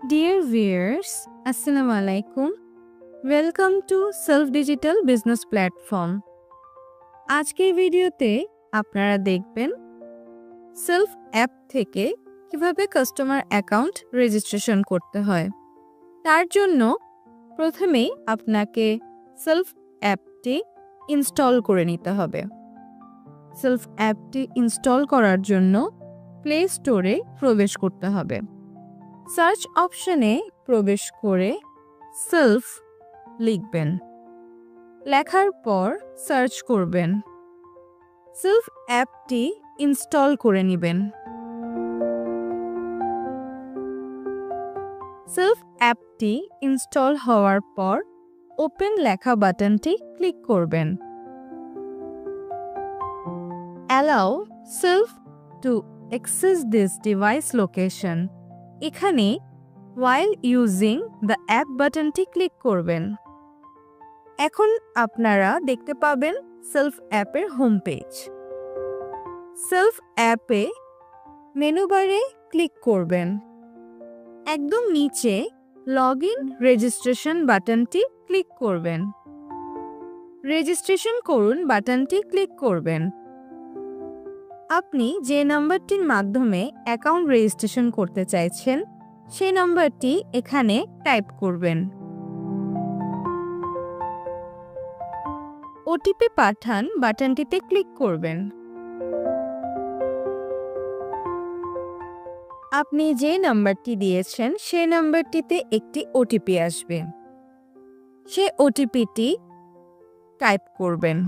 Dear viewers, Assalamu alaikum. Welcome to Self Digital Business Platform. আজকের ভিডিওতে আপনারা দেখবেন সেলফ অ্যাপ থেকে কিভাবে কাস্টমার অ্যাকাউন্ট রেজিস্ট্রেশন করতে হয়। তার জন্য প্রথমেই আপনাকে সেলফ অ্যাপটি ইনস্টল করে নিতে হবে। সেলফ অ্যাপটি ইনস্টল করার জন্য প্লে স্টোরে প্রবেশ করতে হবে। সার্চ অপশনে প্রবেশ করে সেলফ লিখবেন। লেখার পর সার্চ করবেন। সেলফ অ্যাপটি ইনস্টল করে নেবেন। সেলফ অ্যাপটি ইনস্টল হওয়ার পর ওপেন লেখা বাটনটি ক্লিক করবেন। Allow self to access this device location. এখানে while using the app বাটনটি ক্লিক করবেন। এখন আপনারা দেখতে পাবেন সেলফ অ্যাপের হোম পেজ। সেলফ অ্যাপে মেনু বারে ক্লিক করবেন। একদম নিচে লগ ইন রেজিস্ট্রেশন বাটনটি ক্লিক করবেন। রেজিস্ট্রেশন করুন বাটনটি ক্লিক করবেন। আপনি যে নাম্বারটির মাধ্যমে অ্যাকাউন্ট রেজিস্ট্রেশন করতে চাইছেন সেই নাম্বারটি এখানে টাইপ করবেন। ওটিপি পাঠান বাটনটিতে ক্লিক করবেন। আপনি যে নাম্বারটি দিয়েছেন সেই নাম্বারটিতে একটি ওটিপি আসবে। সেই ওটিপিটি টাইপ করবেন।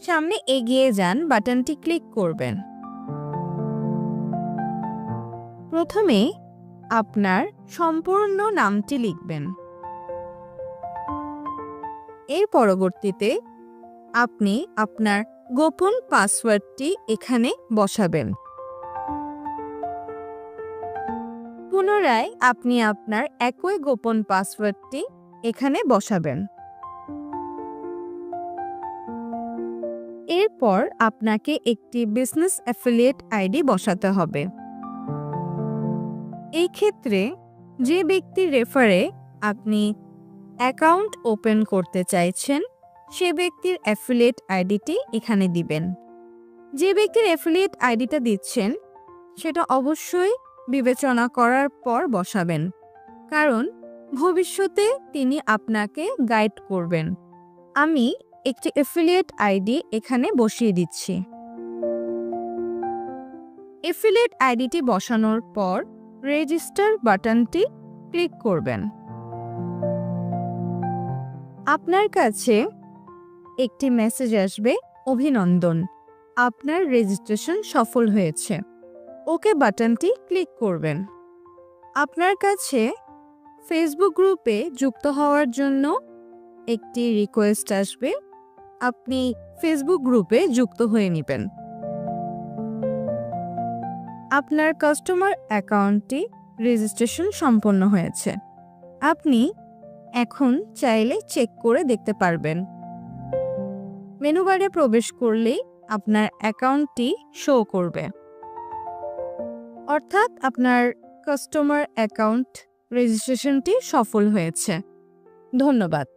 সামনে এগিয়ে যান বাটনটি ক্লিক করবেন। প্রথমে আপনার সম্পূর্ণ নামটি লিখবেন। এর পরবর্তীতে আপনি আপনার গোপন পাসওয়ার্ডটি এখানে বসাবেন। পুনরায় আপনি আপনার একই গোপন পাসওয়ার্ডটি এখানে বসাবেন। এরপর আপনাকে একটি বিজনেস অ্যাফিলিয়েট আইডি বসাতে হবে। এই ক্ষেত্রে যে ব্যক্তির রেফারে আপনি অ্যাকাউন্ট ওপেন করতে চাইছেন সে ব্যক্তির অ্যাফিলিয়েট আইডিটি এখানে দিবেন। যে ব্যক্তির অ্যাফিলিয়েট আইডিটা দিচ্ছেন সেটা অবশ্যই বিবেচনা করার পর বসাবেন, কারণ ভবিষ্যতে তিনি আপনাকে গাইড করবেন। আমি একটি অ্যাফিলিয়েট আইডি এখানে বসিয়ে দিচ্ছি। অ্যাফিলিয়েট আইডিটি বসানোর পর রেজিস্টার বাটনটি ক্লিক করবেন। আপনার কাছে একটি মেসেজ আসবে, অভিনন্দন, আপনার রেজিস্ট্রেশন সফল হয়েছে। ওকে বাটনটি ক্লিক করবেন। আপনার কাছে ফেসবুক গ্রুপে যুক্ত হওয়ার জন্য একটি রিকোয়েস্ট আসবে। আপনি ফেসবুক গ্রুপে যুক্ত হয়ে নেবেন। আপনার কাস্টমার অ্যাকাউন্টটি রেজিস্ট্রেশন সম্পন্ন হয়েছে। আপনি এখন চাইলে চেক করে দেখতে পারবেন। মেনু বারে প্রবেশ করলেই আপনার অ্যাকাউন্টটি শো করবে, অর্থাৎ আপনার কাস্টমার অ্যাকাউন্ট রেজিস্ট্রেশনটি সফল হয়েছে। ধন্যবাদ।